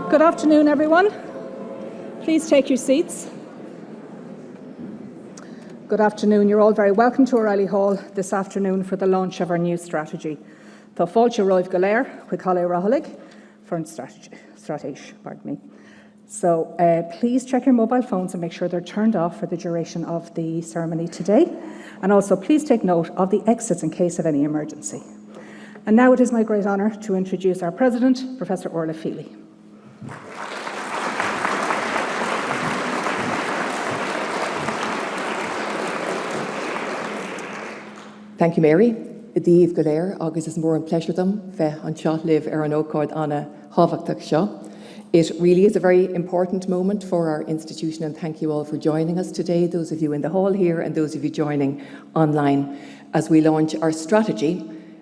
Good afternoon, everyone. Please take your seats. Good afternoon. You're all very welcome to O'Reilly Hall this afternoon for the launch of our new strategy. Tá fáilte roimh go léir, chuig Colin Rahalig for strategy, pardon me. So please check your mobile phones and make sure they're turned off for the duration of the ceremony today. And also please take note of the exits in case of any emergency. And now it is my great honour to introduce our President, Professor Orla Feely. Thank you, Mary. Díomh go léir agus is mór an pleasure dom bheith an seo libh ar an ócáid anna thábhachtach seo. It really is a very important moment for our institution, and thank you all for joining us today, those of you in the hall here and those of you joining online, as we launch our strategy,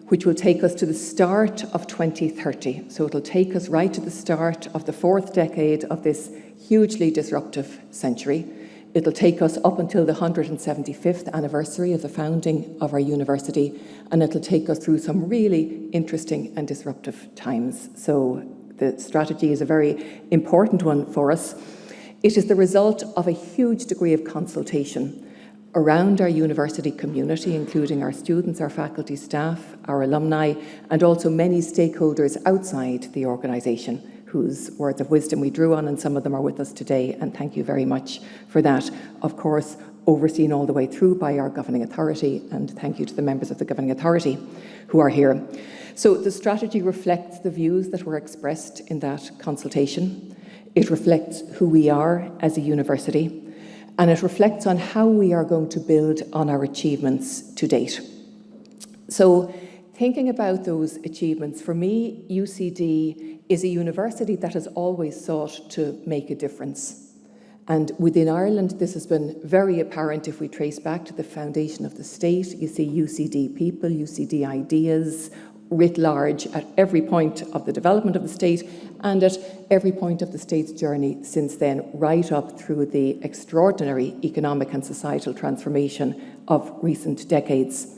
which will take us to the start of 2030. So it'll take us right to the start of the fourth decade of this hugely disruptive century. It'll take us up until the 175th anniversary of the founding of our university, and it'll take us through some really interesting and disruptive times. So the strategy is a very important one for us. It is the result of a huge degree of consultation around our university community, including our students, our faculty, staff, our alumni, and also many stakeholders outside the organisation whose words of wisdom we drew on, and some of them are with us today, and thank you very much for that. Of course, overseen all the way through by our governing authority, and thank you to the members of the governing authority who are here. So the strategy reflects the views that were expressed in that consultation. It reflects who we are as a university, and it reflects on how we are going to build on our achievements to date. So thinking about those achievements, for me, UCD is a university that has always sought to make a difference. And within Ireland, this has been very apparent if we trace back to the foundation of the state. You see UCD people, UCD ideas, writ large at every point of the development of the state and at every point of the state's journey since then, right up through the extraordinary economic and societal transformation of recent decades.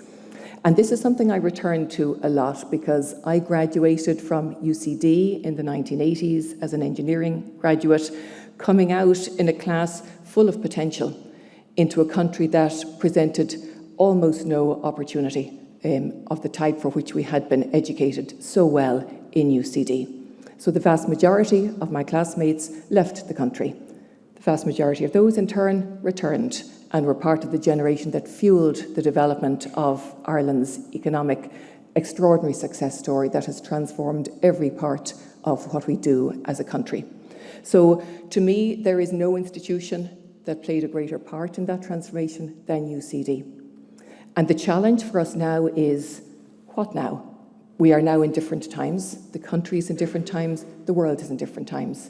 And this is something I return to a lot because I graduated from UCD in the 1980s as an engineering graduate, coming out in a class full of potential into a country that presented almost no opportunity of the type for which we had been educated so well in UCD. So the vast majority of my classmates left the country. The vast majority of those in turn returned and were part of the generation that fueled the development of Ireland's economic extraordinary success story that has transformed every part of what we do as a country. So to me, there is no institution that played a greater part in that transformation than UCD. And the challenge for us now is, what now? We are now in different times. The country is in different times. The world is in different times.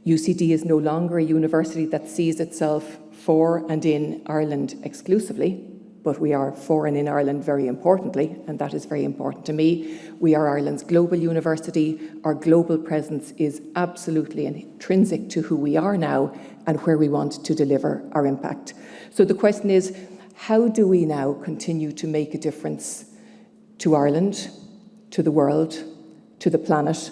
UCD is no longer a university that sees itself for and in Ireland exclusively, but we are for and in Ireland very importantly, and that is very important to me. We are Ireland's global university. Our global presence is absolutely intrinsic to who we are now and where we want to deliver our impact. So the question is, how do we now continue to make a difference to Ireland, to the world, to the planet,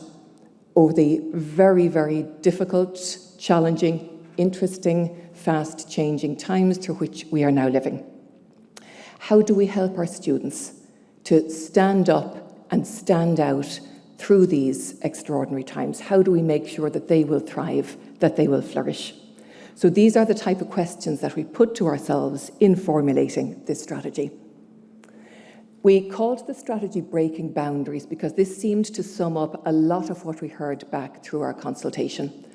over the very, very difficult, challenging, interesting, fast-changing times through which we are now living? How do we help our students to stand up and stand out through these extraordinary times? How do we make sure that they will thrive, that they will flourish? So these are the type of questions that we put to ourselves in formulating this strategy. We called the strategy Breaking Boundaries because this seemed to sum up a lot of what we heard back through our consultation.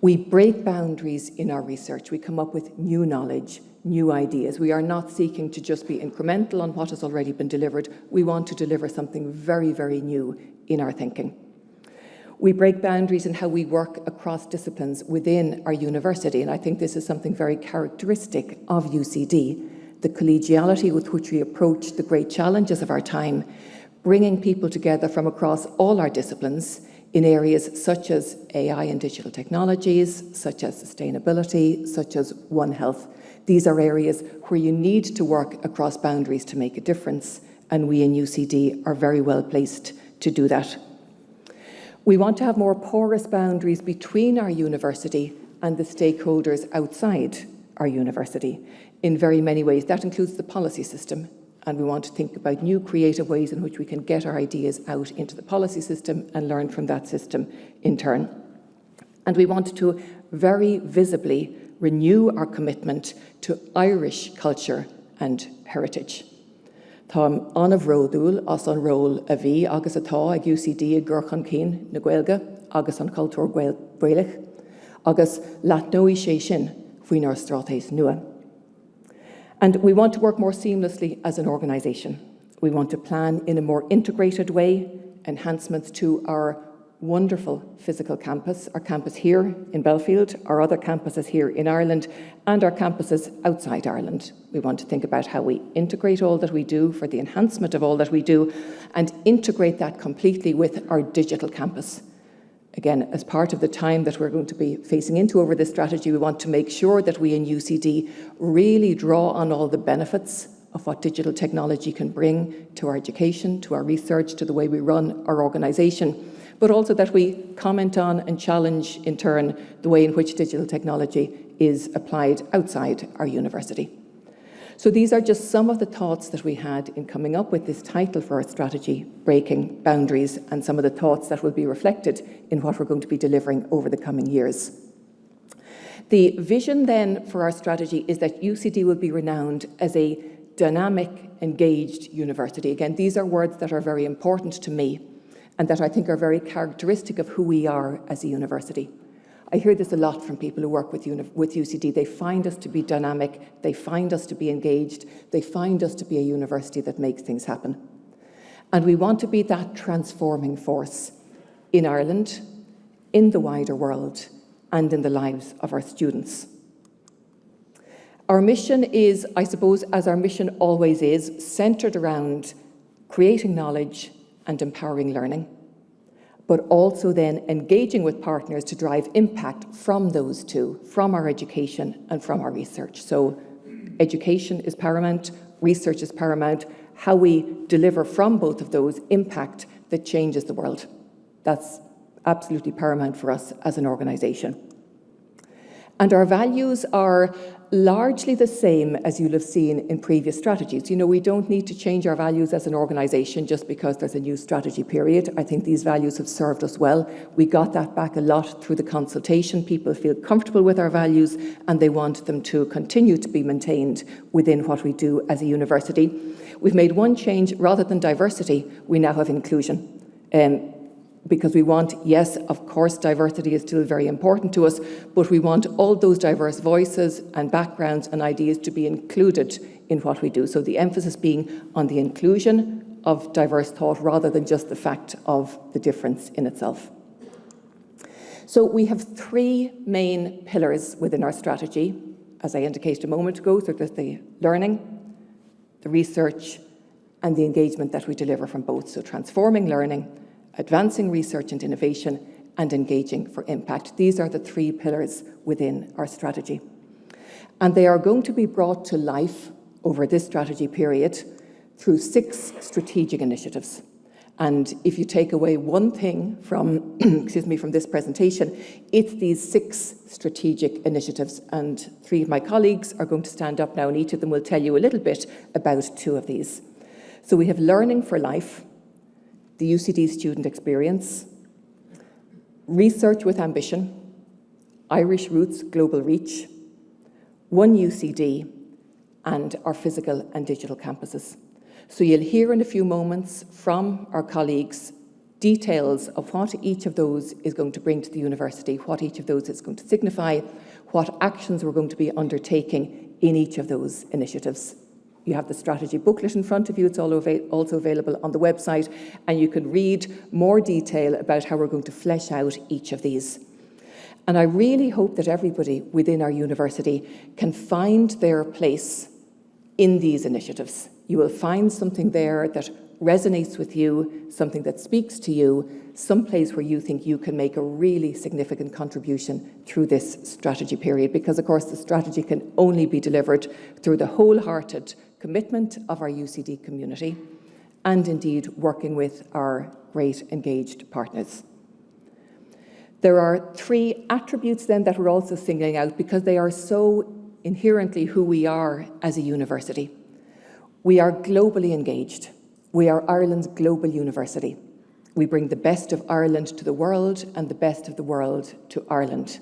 We break boundaries in our research. We come up with new knowledge, new ideas. We are not seeking to just be incremental on what has already been delivered. We want to deliver something very, very new in our thinking. We break boundaries in how we work across disciplines within our university, and I think this is something very characteristic of UCD, the collegiality with which we approach the great challenges of our time, bringing people together from across all our disciplines in areas such as AI and digital technologies, such as sustainability, such as One Health. These are areas where you need to work across boundaries to make a difference, and we in UCD are very well placed to do that. We want to have more porous boundaries between our university and the stakeholders outside our university in very many ways. That includes the policy system, and we want to think about new creative ways in which we can get our ideas out into the policy system and learn from that system in turn. And we want to very visibly renew our commitment to Irish culture and heritage. Tá anmh ródúil as an ról a bhí agus atá ag UCD ag gcurchan cín na Gaeilge agus an cultúr Gaeilge agus leathnóí sé sin faoin our stratéis nua. And we want to work more seamlessly as an organisation. We want to plan in a more integrated way enhancements to our wonderful physical campus, our campus here in Belfield, our other campuses here in Ireland, and our campuses outside Ireland. We want to think about how we integrate all that we do for the enhancement of all that we do, and integrate that completely with our digital campus. Again, as part of the time that we're going to be facing into over this strategy, we want to make sure that we in UCD really draw on all the benefits of what digital technology can bring to our education, to our research, to the way we run our organisation, but also that we comment on and challenge in turn the way in which digital technology is applied outside our university. So these are just some of the thoughts that we had in coming up with this title for our strategy, Breaking Boundaries, and some of the thoughts that will be reflected in what we're going to be delivering over the coming years. The vision then for our strategy is that UCD will be renowned as a dynamic, engaged university. Again, these are words that are very important to me and that I think are very characteristic of who we are as a university. I hear this a lot from people who work with UCD. They find us to be dynamic, they find us to be engaged, they find us to be a university that makes things happen. And we want to be that transforming force in Ireland, in the wider world, and in the lives of our students. Our mission is, I suppose, as our mission always is, centred around creating knowledge and empowering learning, but also then engaging with partners to drive impact from those two, from our education and from our research. So education is paramount, research is paramount. How we deliver from both of those impact that changes the world. That's absolutely paramount for us as an organisation. And our values are largely the same as you'll have seen in previous strategies. You know, we don't need to change our values as an organisation just because there's a new strategy period. I think these values have served us well. We got that back a lot through the consultation. People feel comfortable with our values and they want them to continue to be maintained within what we do as a university. We've made one change. Rather than diversity, we now have inclusion. Because we want, yes, of course, diversity is still very important to us, but we want all those diverse voices and backgrounds and ideas to be included in what we do. So the emphasis being on the inclusion of diverse thought rather than just the fact of the difference in itself. So we have three main pillars within our strategy, as I indicated a moment ago. So there's the learning, the research, and the engagement that we deliver from both. So transforming learning, advancing research and innovation, and engaging for impact. These are the three pillars within our strategy. And they are going to be brought to life over this strategy period through 6 strategic initiatives. And if you take away one thing from, from this presentation, it's these 6 strategic initiatives. And 3 of my colleagues are going to stand up now, and each of them will tell you a little bit about 2 of these. So we have learning for life, the UCD student experience, research with ambition, Irish roots, global reach, one UCD, and our physical and digital campuses. So you'll hear in a few moments from our colleagues details of what each of those is going to bring to the university, what each of those is going to signify, what actions we're going to be undertaking in each of those initiatives. You have the strategy booklet in front of you. It's also available on the website, and you can read more detail about how we're going to flesh out each of these. And I really hope that everybody within our university can find their place in these initiatives. You will find something there that resonates with you, something that speaks to you, some place where you think you can make a really significant contribution through this strategy period. Because, of course, the strategy can only be delivered through the wholehearted commitment of our UCD community and indeed working with our great engaged partners. There are 3 attributes then that we're also singling out because they are so inherently who we are as a university. We are globally engaged. We are Ireland's global university. We bring the best of Ireland to the world and the best of the world to Ireland.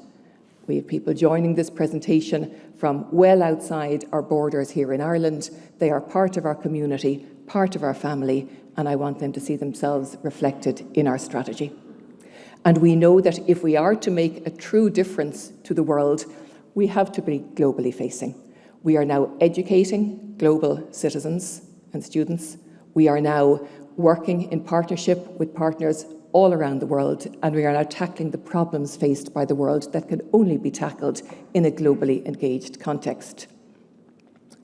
We have people joining this presentation from well outside our borders here in Ireland. They are part of our community, part of our family, and I want them to see themselves reflected in our strategy. And we know that if we are to make a true difference to the world, we have to be globally facing. We are now educating global citizens and students. We are now working in partnership with partners all around the world, and we are now tackling the problems faced by the world that can only be tackled in a globally engaged context.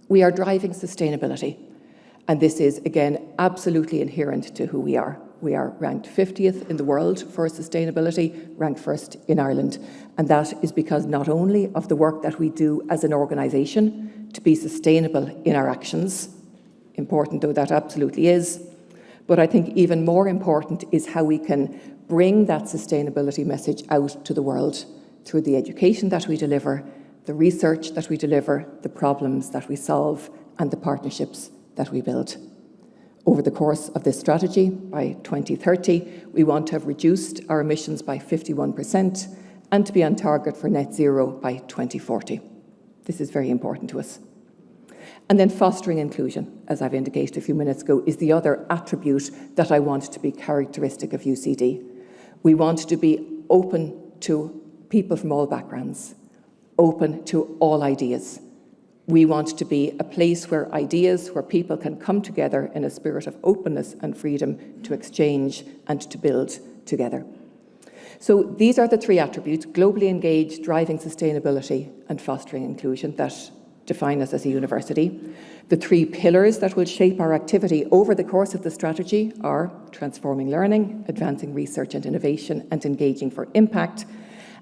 We are driving sustainability, and this is, again, absolutely inherent to who we are. We are ranked 50th in the world for sustainability, ranked first in Ireland, and that is because not only of the work that we do as an organisation to be sustainable in our actions, important though that absolutely is, but I think even more important is how we can bring that sustainability message out to the world through the education that we deliver, the research that we deliver, the problems that we solve, and the partnerships that we build. Over the course of this strategy, by 2030, we want to have reduced our emissions by 51% and to be on target for net zero by 2040. This is very important to us. And then fostering inclusion, as I've indicated a few minutes ago, is the other attribute that I want to be characteristic of UCD. We want to be open to people from all backgrounds, open to all ideas. We want to be a place where people can come together in a spirit of openness and freedom to exchange and to build together. So these are the 3 attributes: globally engaged, driving sustainability, and fostering inclusion, that define us as a university. The 3 pillars that will shape our activity over the course of the strategy are transforming learning, advancing research and innovation, and engaging for impact.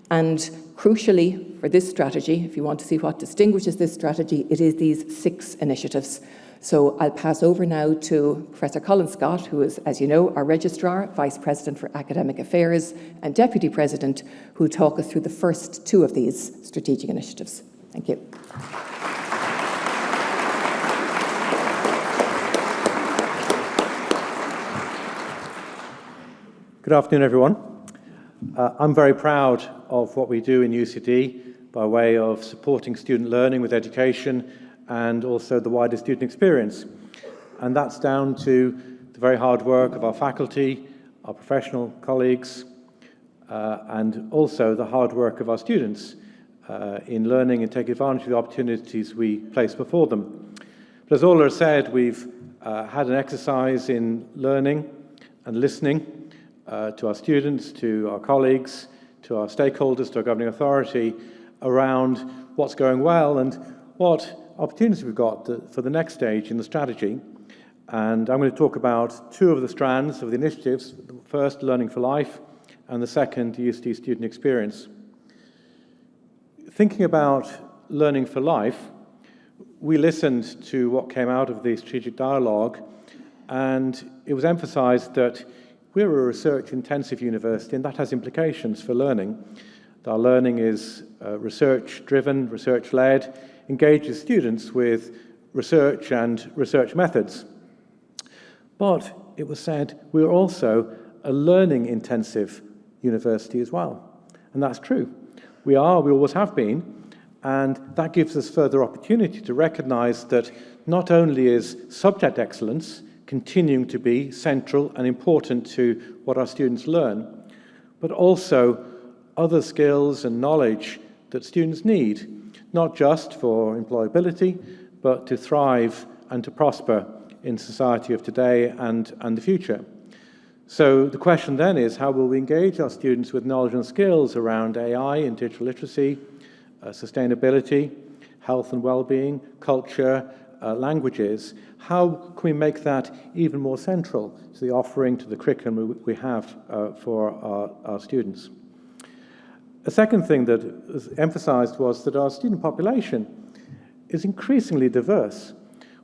And crucially for this strategy, if you want to see what distinguishes this strategy, it is these 6 initiatives. So I'll pass over now to Professor Colin Scott, who is, as you know, our Registrar, Vice President for Academic Affairs, and Deputy President, who will talk us through the first 2 of these strategic initiatives. Thank you. Good afternoon, everyone. I'm very proud of what we do in UCD by way of supporting student learning with education and also the wider student experience. And that's down to the very hard work of our faculty, our professional colleagues, and also the hard work of our students in learning and taking advantage of the opportunities we place before them. But as Orla said, we've had an exercise in learning and listening to our students, to our colleagues, to our stakeholders, to our governing authority around what's going well and what opportunities we've got for the next stage in the strategy. And I'm going to talk about 2 of the strands of the initiatives. The first, Learning for Life, and the second, UCD Student Experience. Thinking about Learning for Life, we listened to what came out of the strategic dialogue, and it was emphasised that we're a research-intensive university, and that has implications for learning. Our learning is research-driven, research-led, engages students with research and research methods. But it was said we're also a learning-intensive university as well. And that's true. We always have been, and that gives us further opportunity to recognise that not only is subject excellence continuing to be central and important to what our students learn, but also other skills and knowledge that students need, not just for employability, but to thrive and to prosper in society of today and the future. So the question then is, how will we engage our students with knowledge and skills around AI and digital literacy, sustainability, health and well-being, culture, languages? How can we make that even more central to the offering, to the curriculum we have for our students? A second thing that was emphasised was that our student population is increasingly diverse.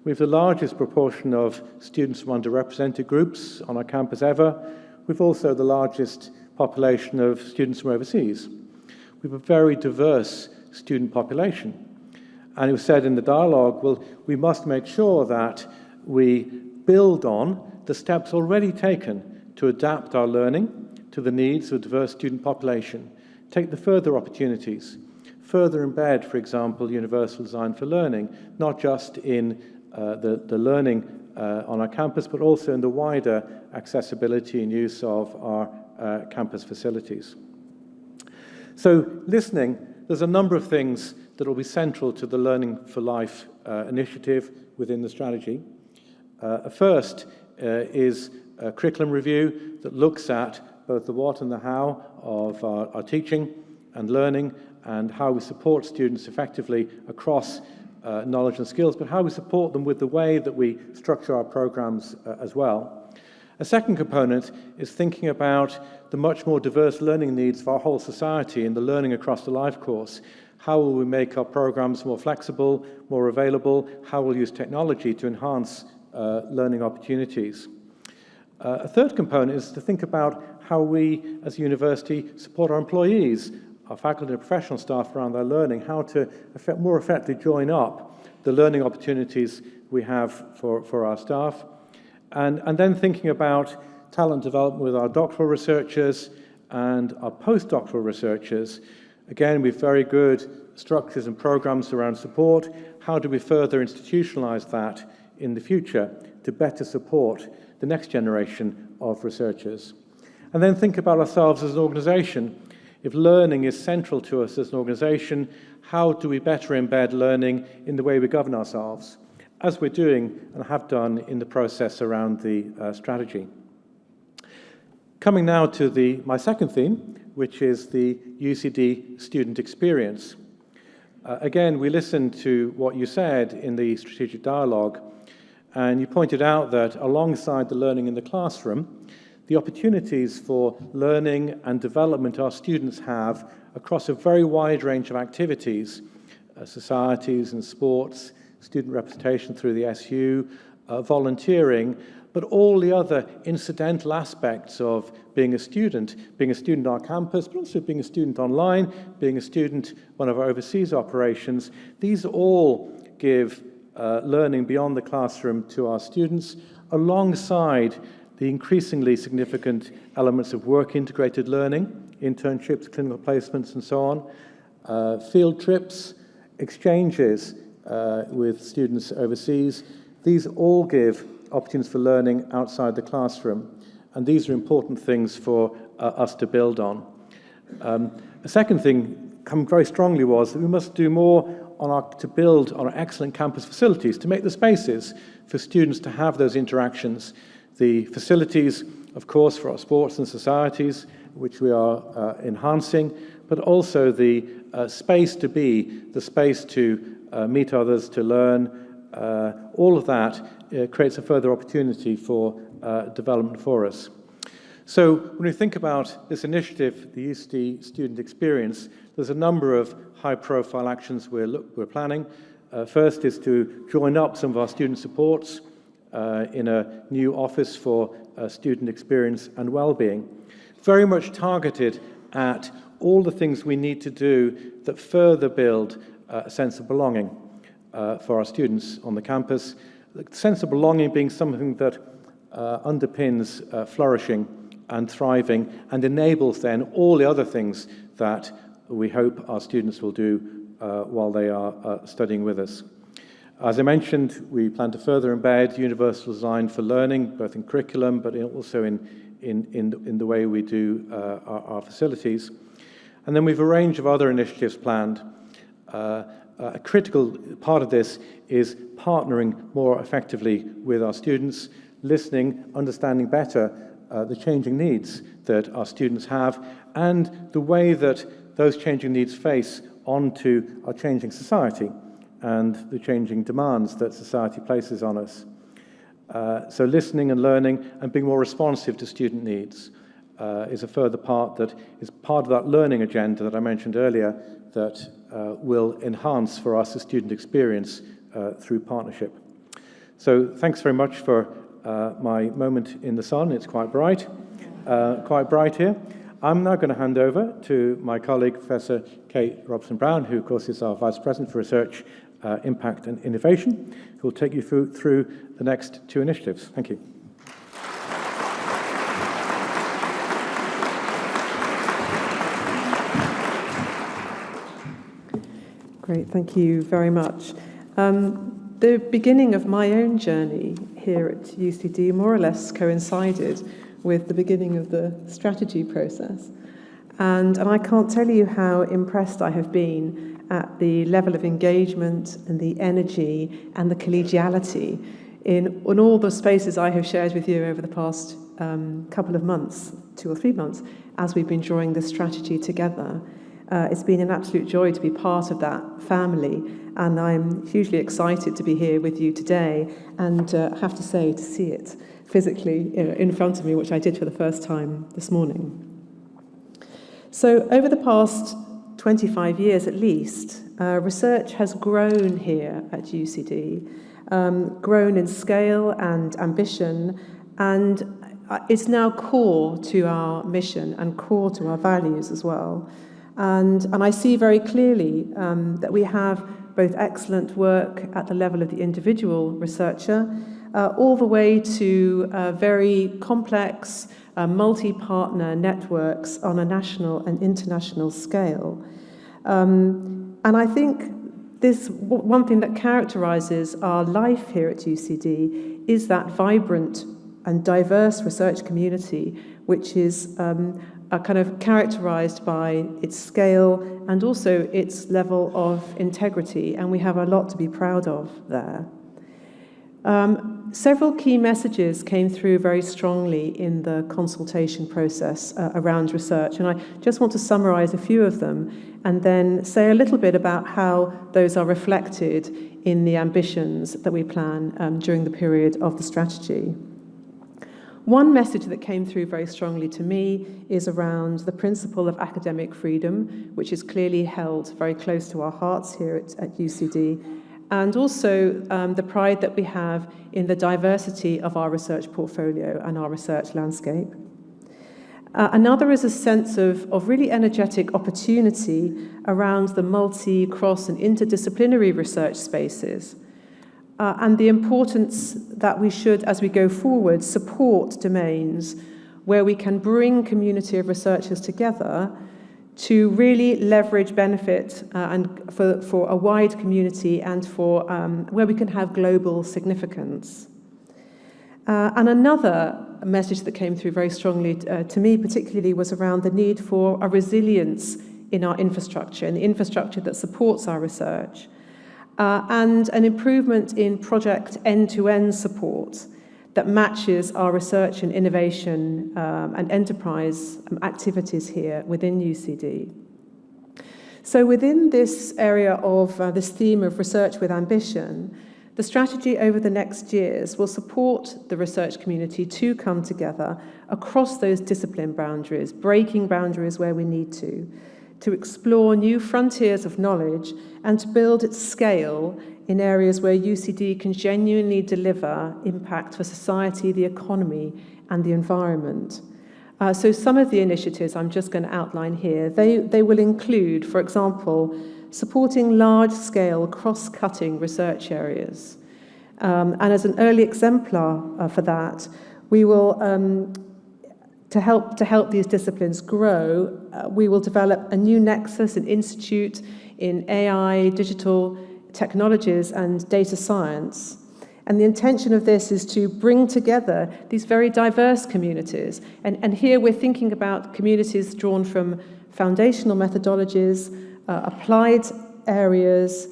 We have the largest proportion of students from underrepresented groups on our campus ever. We've also the largest population of students from overseas. We have a very diverse student population. And it was said in the dialogue, well, we must make sure that we build on the steps already taken to adapt our learning to the needs of a diverse student population, take the further opportunities, further embed, for example, universal design for learning, not just in the learning on our campus, but also in the wider accessibility and use of our campus facilities. So listening, there's a number of things that will be central to the Learning for Life initiative within the strategy. First is a curriculum review that looks at both the what and the how of our teaching and learning, and how we support students effectively across knowledge and skills, but how we support them with the way that we structure our programs as well. A second component is thinking about the much more diverse learning needs of our whole society in the Learning Across the Life course. How will we make our programs more flexible, more available? How will we use technology to enhance learning opportunities? A third component is to think about how we, as a university, support our employees, our faculty and professional staff around their learning, how to more effectively join up the learning opportunities we have for our staff. And then thinking about talent development with our doctoral researchers and our postdoctoral researchers. Again, we have very good structures and programs around support. How do we further institutionalize that in the future to better support the next generation of researchers? And then think about ourselves as an organization. If learning is central to us as an organization, how do we better embed learning in the way we govern ourselves, as we're doing and have done in the process around the strategy? Coming now to my second theme, which is the UCD student experience. Again, we listened to what you said in the strategic dialogue, and you pointed out that alongside the learning in the classroom, the opportunities for learning and development our students have across a very wide range of activities, societies and sports, student representation through the SU, volunteering, but all the other incidental aspects of being a student on our campus, but also being a student online, being a student one of our overseas operations. These all give learning beyond the classroom to our students, alongside the increasingly significant elements of work-integrated learning, internships, clinical placements, and so on, field trips, exchanges with students overseas. These all give opportunities for learning outside the classroom, and these are important things for us to build on. A second thing coming very strongly was that we must do more to build on our excellent campus facilities, to make the spaces for students to have those interactions. The facilities, of course, for our sports and societies, which we are enhancing, but also the space to be, the space to meet others, to learn. All of that creates a further opportunity for development for us. So when we think about this initiative, the UCD student experience, there's a number of high-profile actions we're planning. First is to join up some of our student supports in a new office for student experience and well-being, very much targeted at all the things we need to do that further build a sense of belonging for our students on the campus. The sense of belonging being something that underpins flourishing and thriving and enables then all the other things that we hope our students will do while they are studying with us. As I mentioned, we plan to further embed universal design for learning, both in curriculum, but also in the way we do our facilities. And then we have a range of other initiatives planned. A critical part of this is partnering more effectively with our students, listening, understanding better the changing needs that our students have, and the way that those changing needs face onto our changing society and the changing demands that society places on us. So listening and learning and being more responsive to student needs is a further part that is part of that learning agenda that I mentioned earlier that will enhance for us a student experience through partnership. So thanks very much for my moment in the sun. It's quite bright here. I'm now going to hand over to my colleague, Professor Kate Robson-Brown, who, of course, is our Vice President for Research, Impact and Innovation, who will take you through the next two initiatives. Thank you. Great, thank you very much. The beginning of my own journey here at UCD more or less coincided with the beginning of the strategy process. And I can't tell you how impressed I have been at the level of engagement and the energy and the collegiality in all the spaces I have shared with you over the past couple of months, 2 or 3 months, as we've been drawing this strategy together. It's been an absolute joy to be part of that family, and I'm hugely excited to be here with you today and have to say to see it physically in front of me, which I did for the first time this morning. So over the past 25 years at least, research has grown here at UCD, grown in scale and ambition, and it's now core to our mission and core to our values as well. And I see very clearly that we have both excellent work at the level of the individual researcher, all the way to very complex multi-partner networks on a national and international scale. And I think this one thing that characterises our life here at UCD is that vibrant and diverse research community, which is kind of characterised by its scale and also its level of integrity, and we have a lot to be proud of there. Several key messages came through very strongly in the consultation process around research, and I just want to summarise a few of them and then say a little bit about how those are reflected in the ambitions that we plan during the period of the strategy. One message that came through very strongly to me is around the principle of academic freedom, which is clearly held very close to our hearts here at UCD, and also the pride that we have in the diversity of our research portfolio and our research landscape. Another is a sense of really energetic opportunity around the multi, cross and interdisciplinary research spaces. And the importance that we should, as we go forward, support domains where we can bring community of researchers together to really leverage benefit and for a wide community and for where we can have global significance. And another message that came through very strongly to me particularly was around the need for a resilience in our infrastructure and the infrastructure that supports our research. And an improvement in project end-to-end support that matches our research and innovation and enterprise activities here within UCD. So within this area of this theme of research with ambition, the strategy over the next years will support the research community to come together across those discipline boundaries, breaking boundaries where we need to explore new frontiers of knowledge and to build its scale in areas where UCD can genuinely deliver impact for society, the economy, and the environment. So some of the initiatives I'm just going to outline here, they will include, for example, supporting large-scale, cross-cutting research areas. And as an early exemplar for that, we will to help these disciplines grow, we will develop a new nexus, an institute in AI, digital technologies, and data science. And the intention of this is to bring together these very diverse communities. And here we're thinking about communities drawn from foundational methodologies, applied areas,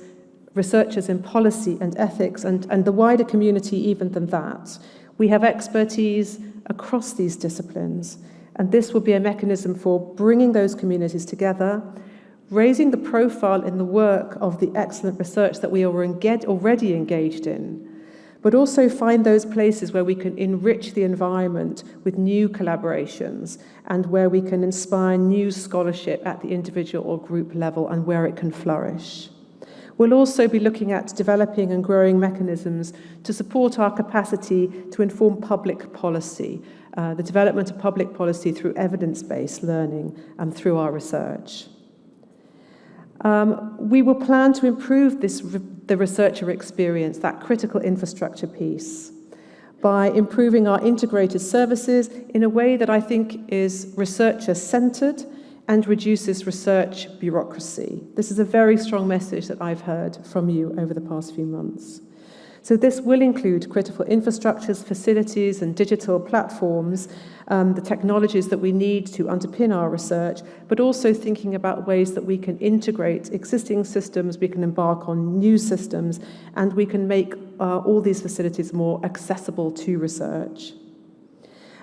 researchers in policy and ethics, and the wider community even than that. We have expertise across these disciplines, and this will be a mechanism for bringing those communities together, raising the profile in the work of the excellent research that we are already engaged in, but also find those places where we can enrich the environment with new collaborations and where we can inspire new scholarship at the individual or group level and where it can flourish. We'll also be looking at developing and growing mechanisms to support our capacity to inform public policy the development of public policy through evidence-based learning and through our research. We will plan to improve the researcher experience, that critical infrastructure piece, by improving our integrated services in a way that I think is researcher-centred and reduces research bureaucracy. This is a very strong message that I've heard from you over the past few months. So this will include critical infrastructures, facilities and digital platforms, the technologies that we need to underpin our research, but also thinking about ways that we can integrate existing systems, we can embark on new systems, and we can make all these facilities more accessible to research.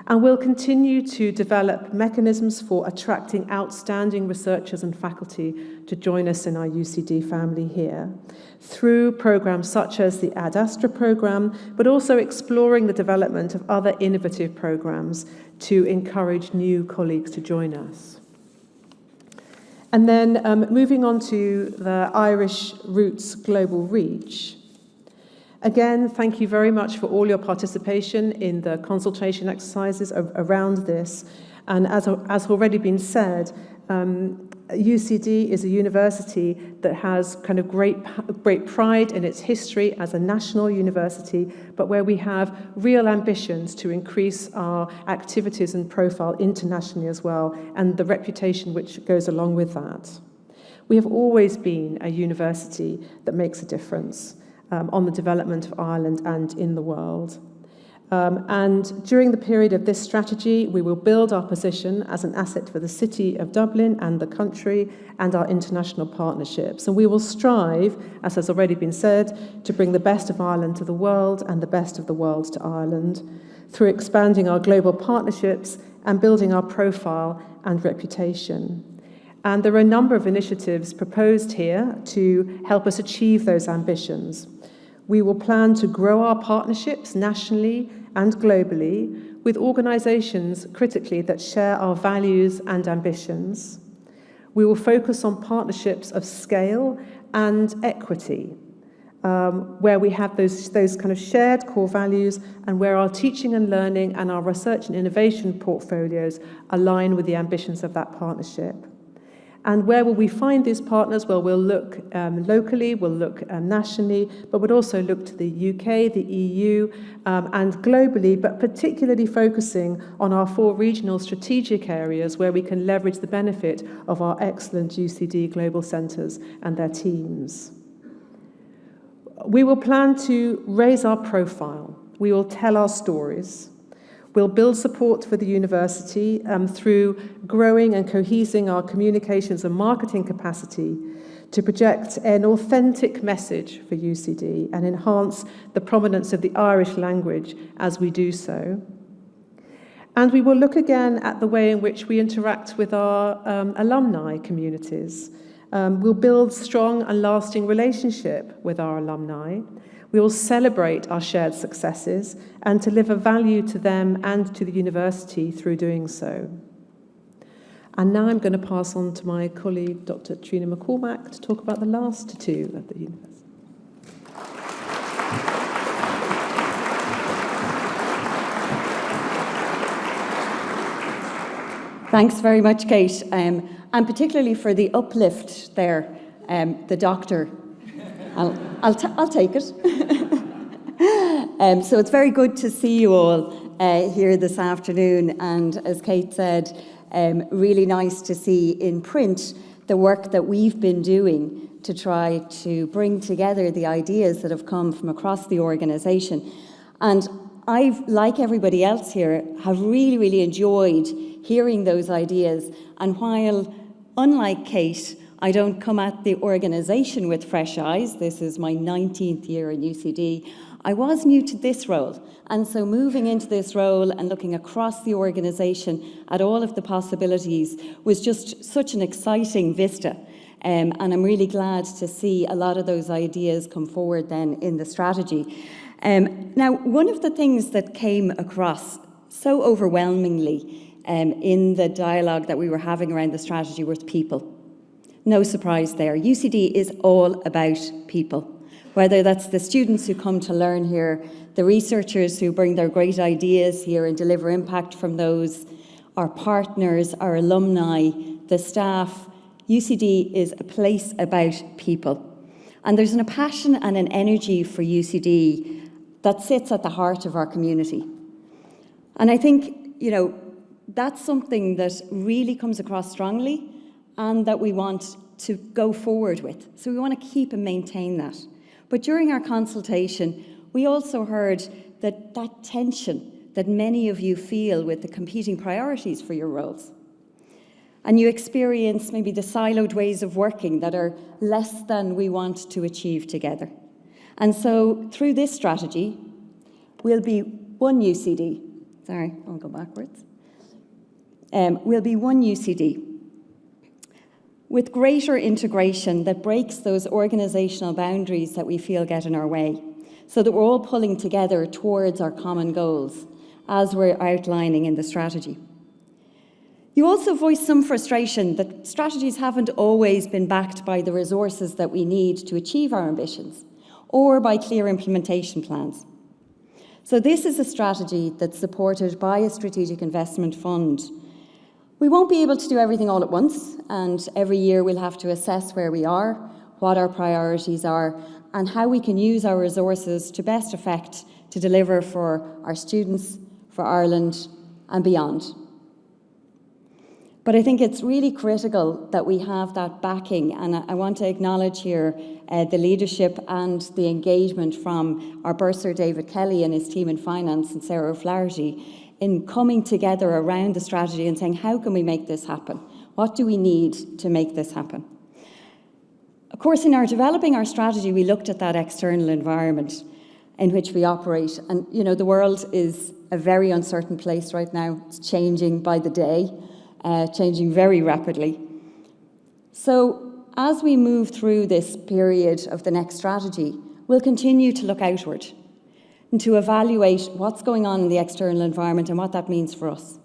And we'll continue to develop mechanisms for attracting outstanding researchers and faculty to join us in our UCD family here, through programs such as the Ad Astra program, but also exploring the development of other innovative programs to encourage new colleagues to join us. And then moving on to the Irish Roots Global Reach. Again, thank you very much for all your participation in the consultation exercises around this. And as already been said, UCD is a university that has kind of great pride in its history as a national university, but where we have real ambitions to increase our activities and profile internationally as well, and the reputation which goes along with that. We have always been a university that makes a difference on the development of Ireland and in the world. And during the period of this strategy, we will build our position as an asset for the city of Dublin and the country and our international partnerships. And we will strive, as has already been said, to bring the best of Ireland to the world and the best of the world to Ireland through expanding our global partnerships and building our profile and reputation. And there are a number of initiatives proposed here to help us achieve those ambitions. We will plan to grow our partnerships nationally and globally with organisations critically that share our values and ambitions. We will focus on partnerships of scale and equity, where we have those kind of shared core values and where our teaching and learning and our research and innovation portfolios align with the ambitions of that partnership. And where will we find these partners? Well, we'll look locally, we'll look nationally, but we'll also look to the UK, the EU, and globally, but particularly focusing on our 4 regional strategic areas where we can leverage the benefit of our excellent UCD global centres and their teams. We will plan to raise our profile. We will tell our stories. We'll build support for the university through growing and cohesing our communications and marketing capacity to project an authentic message for UCD and enhance the prominence of the Irish language as we do so. And we will look again at the way in which we interact with our alumni communities. We'll build strong and lasting relationship with our alumni. We will celebrate our shared successes and deliver value to them and to the university through doing so. And now I'm going to pass on to my colleague, Dr. Triona McCormack, to talk about the last 2 of the university. Thanks very much, Kate, and particularly for the uplift there, the doctor. I'll take it. So it's very good to see you all here this afternoon, and as Kate said, really nice to see in print the work that we've been doing to try to bring together the ideas that have come from across the organisation. And I've, like everybody else here, have really, really enjoyed hearing those ideas. And while, unlike Kate, I don't come at the organisation with fresh eyes. This is my 19th year in UCD. I was new to this role. And so moving into this role and looking across the organisation at all of the possibilities was just such an exciting vista. And I'm really glad to see a lot of those ideas come forward then in the strategy. Now, one of the things that came across so overwhelmingly in the dialogue that we were having around the strategy was people. No surprise there. UCD is all about people. whether that's the students who come to learn here, the researchers who bring their great ideas here and deliver impact from those, our partners, our alumni, the staff. UCD is a place about people. And there's a passion and an energy for UCD that sits at the heart of our community. And I think, that's something that really comes across strongly and that we want to go forward with. So we want to keep and maintain that. But during our consultation, we also heard that tension that many of you feel with the competing priorities for your roles. And you experience maybe the siloed ways of working that are less than we want to achieve together. And so through this strategy, we'll be one UCD. Sorry, I'll go backwards. We'll be one UCD with greater integration that breaks those organisational boundaries that we feel get in our way, so that we're all pulling together towards our common goals, as we're outlining in the strategy. You also voiced some frustration that strategies haven't always been backed by the resources that we need to achieve our ambitions, or by clear implementation plans. So this is a strategy that's supported by a strategic investment fund. We won't be able to do everything all at once, and every year we'll have to assess where we are, what our priorities are, and how we can use our resources to best effect to deliver for our students, for Ireland, and beyond. But I think it's really critical that we have that backing, and I want to acknowledge here the leadership and the engagement from our bursar David Kelly and his team in finance and Sarah O'Flaherty in coming together around the strategy and saying, how can we make this happen? What do we need to make this happen? Of course, in our developing our strategy, we looked at that external environment in which we operate. And, the world is a very uncertain place right now. It's changing by the day, changing very rapidly. So as we move through this period of the next strategy, we'll continue to look outward and to evaluate what's going on in the external environment and what that means for us.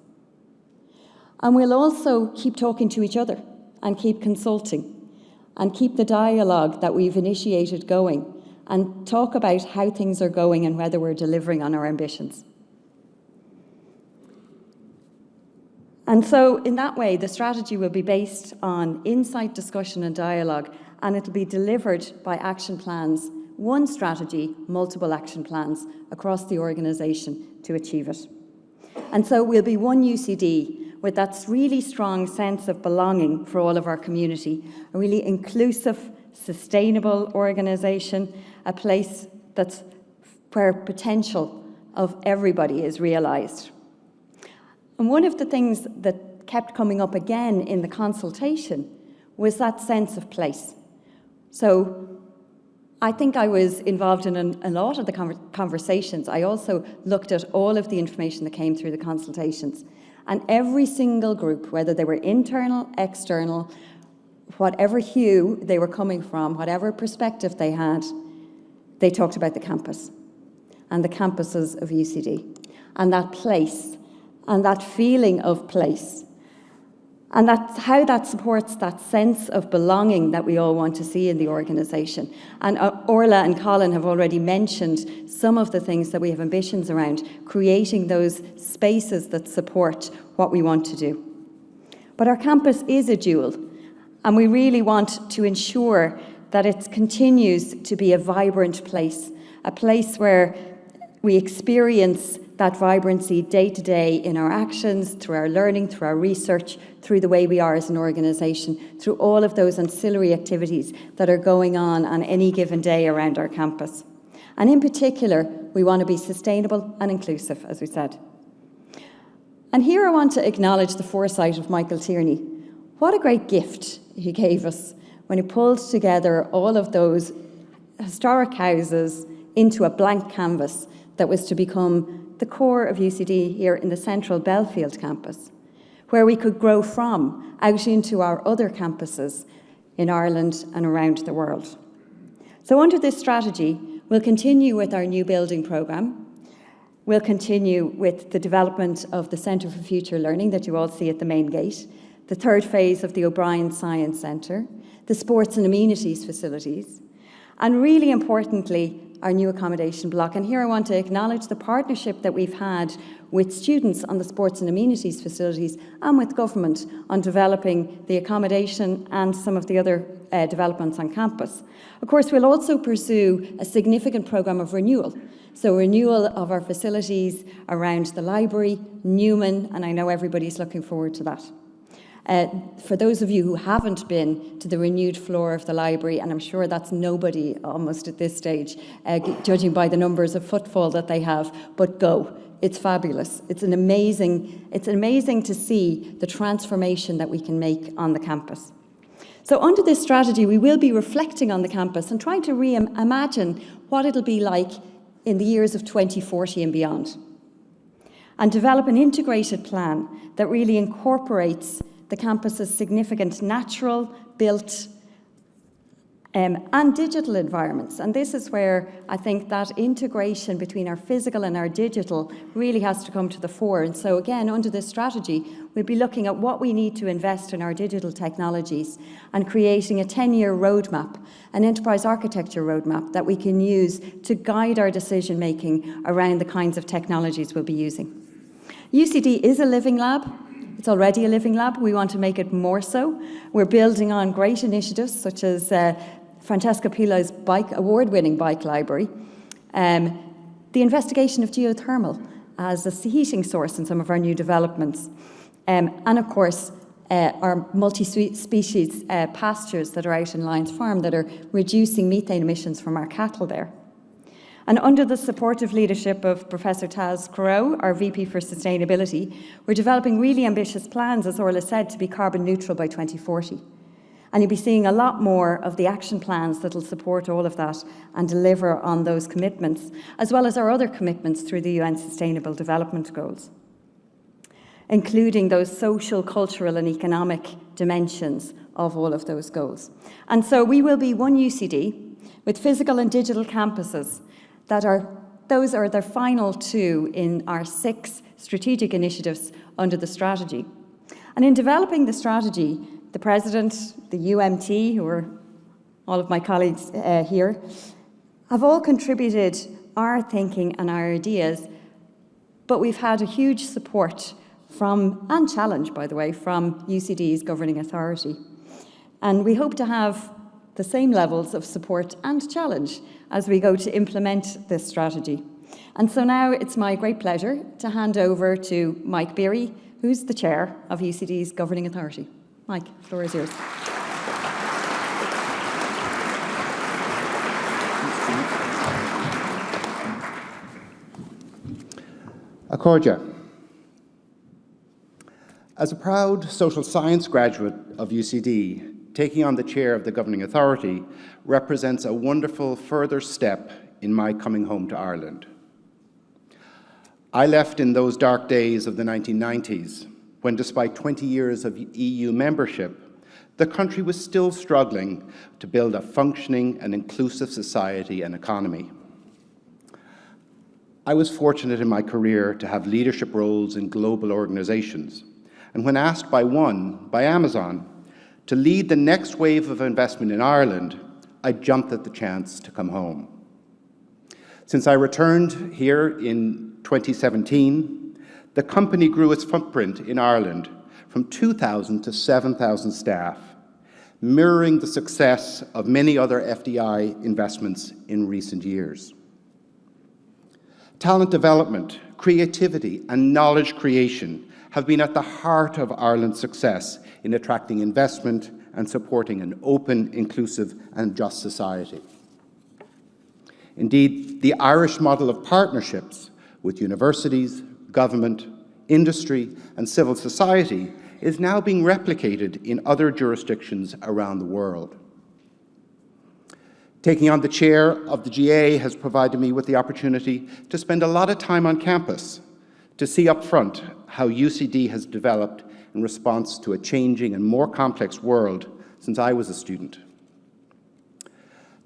And we'll also keep talking to each other and keep consulting and keep the dialogue that we've initiated going and talk about how things are going and whether we're delivering on our ambitions. And so in that way, the strategy will be based on insight, discussion and dialogue, and it'll be delivered by action plans, one strategy, multiple action plans across the organisation to achieve it. And so we'll be one UCD with that really strong sense of belonging for all of our community, a really inclusive, sustainable organisation, a place where potential of everybody is realised. And one of the things that kept coming up again in the consultation was that sense of place. So I think I was involved in a lot of the conversations. I also looked at all of the information that came through the consultations. And every single group, whether they were internal, external, whatever hue they were coming from, whatever perspective they had, they talked about the campus and the campuses of UCD and that place and that feeling of place. And that's how that supports that sense of belonging that we all want to see in the organisation. And Orla and Colin have already mentioned some of the things that we have ambitions around, creating those spaces that support what we want to do. But our campus is a jewel, and we really want to ensure that it continues to be a vibrant place, a place where we experience that vibrancy day to day in our actions, through our learning, through our research, through the way we are as an organisation, through all of those ancillary activities that are going on any given day around our campus. And in particular, we want to be sustainable and inclusive, as we said. And here I want to acknowledge the foresight of Michael Tierney. What a great gift he gave us when he pulled together all of those historic houses into a blank canvas that was to become the core of UCD here in the central Belfield campus, where we could grow from out into our other campuses in Ireland and around the world. So under this strategy, we'll continue with our new building programme. We'll continue with the development of the Centre for Future Learning that you all see at the main gate, the third phase of the O'Brien Science Centre, the sports and amenities facilities, And really importantly, our new accommodation block. And here I want to acknowledge the partnership that we've had with students on the sports and amenities facilities and with government on developing the accommodation and some of the other developments on campus. Of course, we'll also pursue a significant programme of renewal. So renewal of our facilities around the library, Newman, and I know everybody's looking forward to that. For those of you who haven't been to the renewed floor of the library, and I'm sure that's nobody almost at this stage, judging by the numbers of footfall that they have, but go. It's fabulous. It's amazing to see the transformation that we can make on the campus. So under this strategy, we will be reflecting on the campus and trying to reimagine what it'll be like in the years of 2040 and beyond, and develop an integrated plan that really incorporates the campus's significant natural, built, and digital environments. And this is where I think that integration between our physical and our digital really has to come to the fore. And so again, under this strategy, we'll be looking at what we need to invest in our digital technologies and creating a 10-year roadmap, an enterprise architecture roadmap that we can use to guide our decision-making around the kinds of technologies we'll be using. UCD is a living lab. It's already a living lab. We want to make it more so. We're building on great initiatives such as Francesca Pilo's award-winning bike library, the investigation of geothermal as a heating source in some of our new developments, and of course our multi-species pastures that are out in Lyons Farm that are reducing methane emissions from our cattle there. And under the supportive leadership of Professor Taz Crowe, our VP for Sustainability, we're developing really ambitious plans, as Orla said, to be carbon neutral by 2040. And you'll be seeing a lot more of the action plans that will support all of that and deliver on those commitments, as well as our other commitments through the UN Sustainable Development Goals, including those social, cultural and economic dimensions of all of those goals. And so we will be one UCD with physical and digital campuses those are the final two in our 6 strategic initiatives under the strategy. And in developing the strategy, the President, the UMT, who are all of my colleagues here, have all contributed our thinking and our ideas, but we've had a huge support from, and challenge, by the way, from UCD's governing authority. And we hope to have the same levels of support and challenge as we go to implement this strategy. And so now it's my great pleasure to hand over to Mike Beary, who's the chair of UCD's governing authority. Mike, the floor is yours. Accordia. As a proud social science graduate of UCD, taking on the chair of the governing authority represents a wonderful further step in my coming home to Ireland. I left in those dark days of the 1990s, when despite 20 years of EU membership, the country was still struggling to build a functioning and inclusive society and economy. I was fortunate in my career to have leadership roles in global organizations, and when asked by Amazon, to lead the next wave of investment in Ireland, I jumped at the chance to come home. Since I returned here in 2017, the company grew its footprint in Ireland from 2,000 to 7,000 staff, mirroring the success of many other FDI investments in recent years. Talent development, creativity, and knowledge creation have been at the heart of Ireland's success in attracting investment and supporting an open, inclusive, and just society. Indeed, the Irish model of partnerships with universities, government, industry, and civil society is now being replicated in other jurisdictions around the world. Taking on the chair of the GA has provided me with the opportunity to spend a lot of time on campus to see up front how UCD has developed in response to a changing and more complex world since I was a student.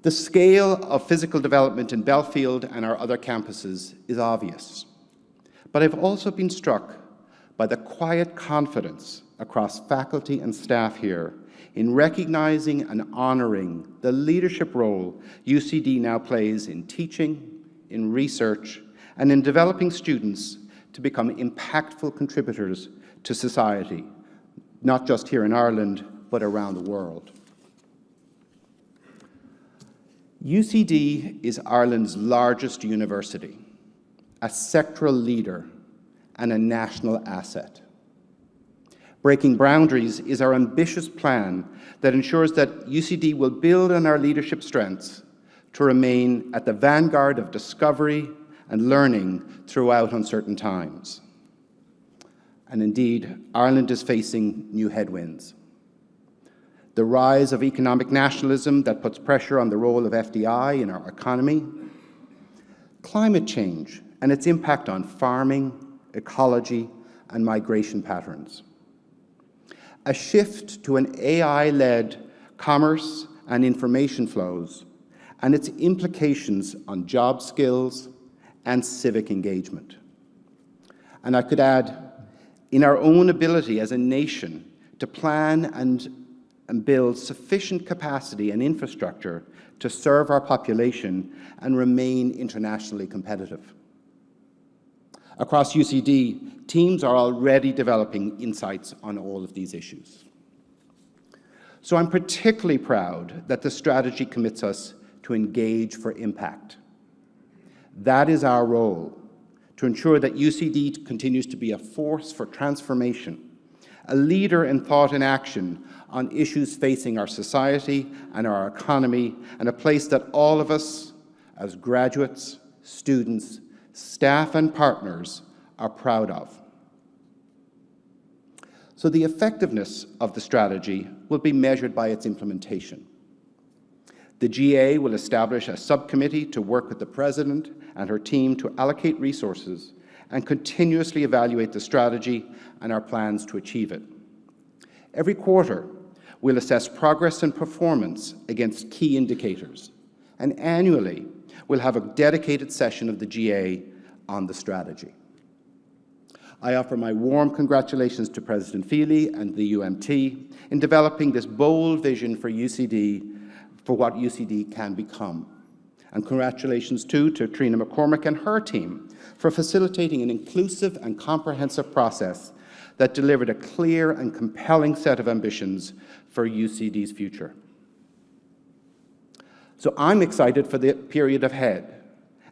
The scale of physical development in Belfield and our other campuses is obvious, but I've also been struck by the quiet confidence across faculty and staff here in recognising and honouring the leadership role UCD now plays in teaching, in research, and in developing students to become impactful contributors to society, not just here in Ireland, but around the world. UCD is Ireland's largest university, a sectoral leader, and a national asset. Breaking Boundaries is our ambitious plan that ensures that UCD will build on our leadership strengths to remain at the vanguard of discovery and learning throughout uncertain times. And indeed, Ireland is facing new headwinds. The rise of economic nationalism that puts pressure on the role of FDI in our economy, climate change and its impact on farming, ecology, and migration patterns. A shift to an AI-led commerce and information flows, and its implications on job skills and civic engagement. And I could add, in our own ability as a nation to plan and build sufficient capacity and infrastructure to serve our population and remain internationally competitive. Across UCD, teams are already developing insights on all of these issues. So I'm particularly proud that the strategy commits us to engage for impact. That is our role, to ensure that UCD continues to be a force for transformation, a leader in thought and action on issues facing our society and our economy, and a place that all of us, as graduates, students, staff and partners, are proud of. So the effectiveness of the strategy will be measured by its implementation. The GA will establish a subcommittee to work with the President and her team to allocate resources and continuously evaluate the strategy and our plans to achieve it. Every quarter, we'll assess progress and performance against key indicators, and annually, we'll have a dedicated session of the GA on the strategy. I offer my warm congratulations to President Feely and the UMT in developing this bold vision for UCD, for what UCD can become. And congratulations too to Triona McCormack and her team for facilitating an inclusive and comprehensive process that delivered a clear and compelling set of ambitions for UCD's future. So I'm excited for the period ahead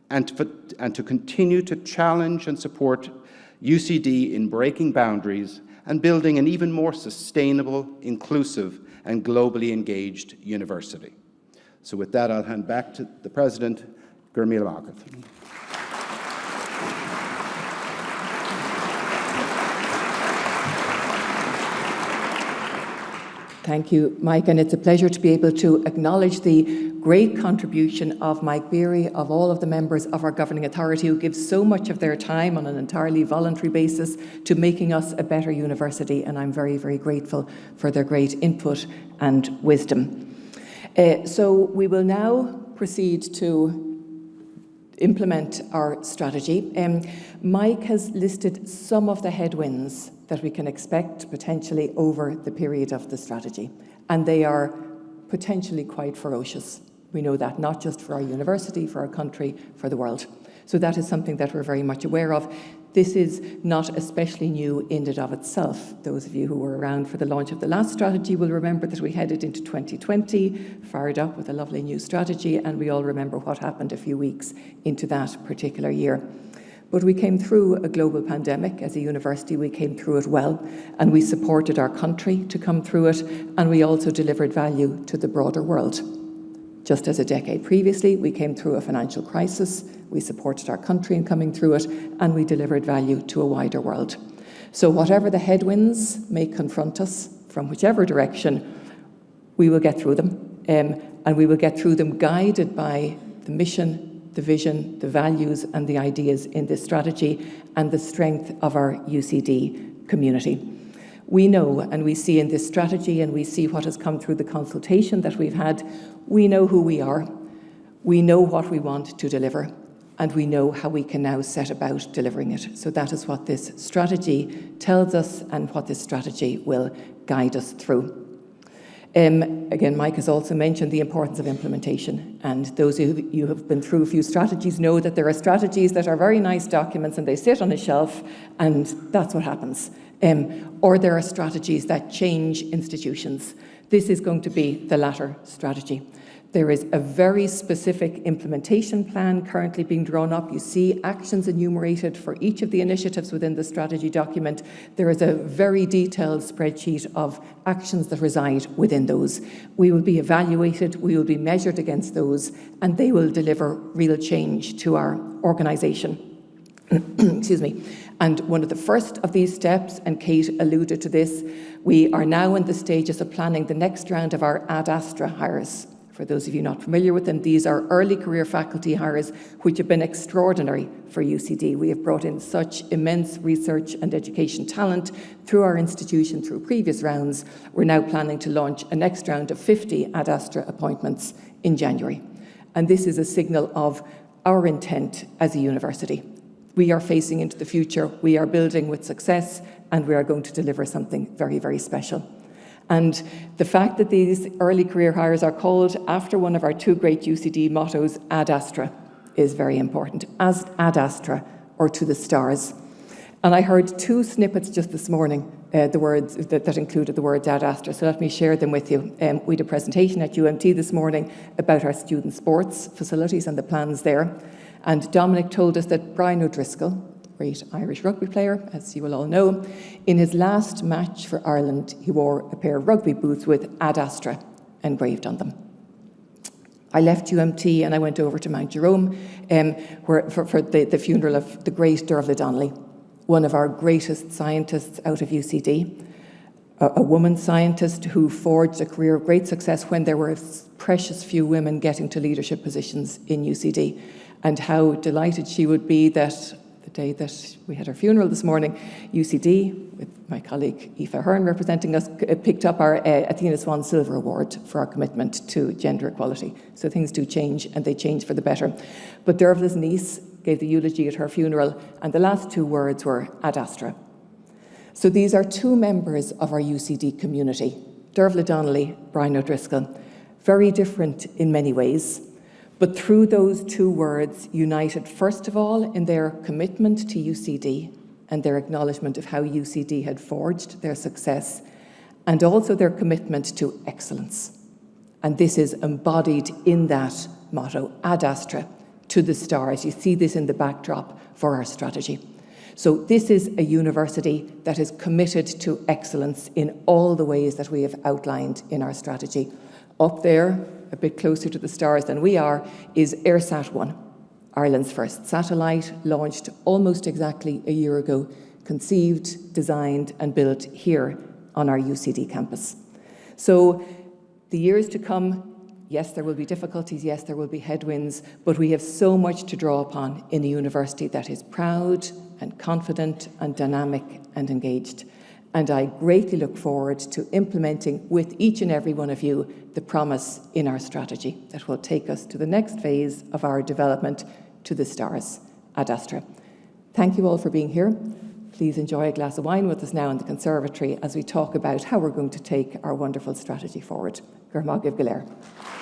and to continue to challenge and support UCD in breaking boundaries and building an even more sustainable, inclusive, and globally engaged university. So with that, I'll hand back to the President, Gurmila Margaret. Thank you, Mike, and it's a pleasure to be able to acknowledge the great contribution of Mike Beary, of all of the members of our governing authority who give so much of their time on an entirely voluntary basis to making us a better university, and I'm very, very grateful for their great input and wisdom. So we will now proceed to implement our strategy. Mike has listed some of the headwinds that we can expect potentially over the period of the strategy, and they are potentially quite ferocious. We know that, not just for our university, for our country, for the world. So that is something that we're very much aware of. This is not especially new in and of itself. Those of you who were around for the launch of the last strategy will remember that we headed into 2020, fired up with a lovely new strategy, and we all remember what happened a few weeks into that particular year. But we came through a global pandemic. As a university, we came through it well, and we supported our country to come through it, and we also delivered value to the broader world. Just as a decade previously, we came through a financial crisis, we supported our country in coming through it, and we delivered value to a wider world. So whatever the headwinds may confront us, from whichever direction, we will get through them, and we will get through them guided by the mission, the vision, the values, and the ideas in this strategy, and the strength of our UCD community. We know, and we see in this strategy, and we see what has come through the consultation that we've had, we know who we are, we know what we want to deliver, and we know how we can now set about delivering it. So that is what this strategy tells us and what this strategy will guide us through. Again, Mike has also mentioned the importance of implementation, and those of you who have been through a few strategies know that there are strategies that are very nice documents and they sit on a shelf and that's what happens. Or there are strategies that change institutions. This is going to be the latter strategy. There is a very specific implementation plan currently being drawn up. You see actions enumerated for each of the initiatives within the strategy document. There is a very detailed spreadsheet of actions that reside within those. We will be evaluated, we will be measured against those, and they will deliver real change to our organisation. Excuse me. And one of the first of these steps, and Kate alluded to this, we are now in the stages of planning the next round of our Ad Astra hires. For those of you not familiar with them, these are early career faculty hires which have been extraordinary for UCD. We have brought in such immense research and education talent through our institution through previous rounds. We're now planning to launch a next round of 50 Ad Astra appointments in January. And this is a signal of our intent as a university. We are facing into the future, we are building with success, and we are going to deliver something very, very special. And the fact that these early career hires are called after one of our two great UCD mottos, Ad Astra, is very important. As Ad Astra, or to the stars. And I heard two snippets just this morning, the words that included the words Ad Astra, so let me share them with you. We had a presentation at UMT this morning about our student sports facilities and the plans there. And Dominic told us that Brian O'Driscoll, great Irish rugby player, as you will all know, in his last match for Ireland, he wore a pair of rugby boots with Ad Astra engraved on them. I left UMT and I went over to Mount Jerome for the funeral of the great Dervla Donnelly, one of our greatest scientists out of UCD, a woman scientist who forged a career of great success when there were precious few women getting to leadership positions in UCD, and how delighted she would be that the day that we had our funeral this morning, UCD, with my colleague Aoife Hearn representing us, picked up our Athena Swan Silver Award for our commitment to gender equality. So things do change, and they change for the better. But Dervla's niece gave the eulogy at her funeral, and the last two words were Ad Astra. So these are two members of our UCD community, Dervla Donnelly, Brian O'Driscoll, very different in many ways, but through those two words, united first of all in their commitment to UCD and their acknowledgement of how UCD had forged their success, and also their commitment to excellence. And this is embodied in that motto, Ad Astra, to the stars. You see this in the backdrop for our strategy. So this is a university that is committed to excellence in all the ways that we have outlined in our strategy. Up there, a bit closer to the stars than we are, is AirSat-1, Ireland's first satellite, launched almost exactly a year ago, conceived, designed and built here on our UCD campus. So the years to come, yes, there will be difficulties, yes, there will be headwinds, but we have so much to draw upon in a university that is proud and confident and dynamic and engaged. And I greatly look forward to implementing with each and every one of you the promise in our strategy that will take us to the next phase of our development to the stars, Ad Astra. Thank you all for being here. Please enjoy a glass of wine with us now in the conservatory as we talk about how we're going to take our wonderful strategy forward. Gur maith agaibh go léir.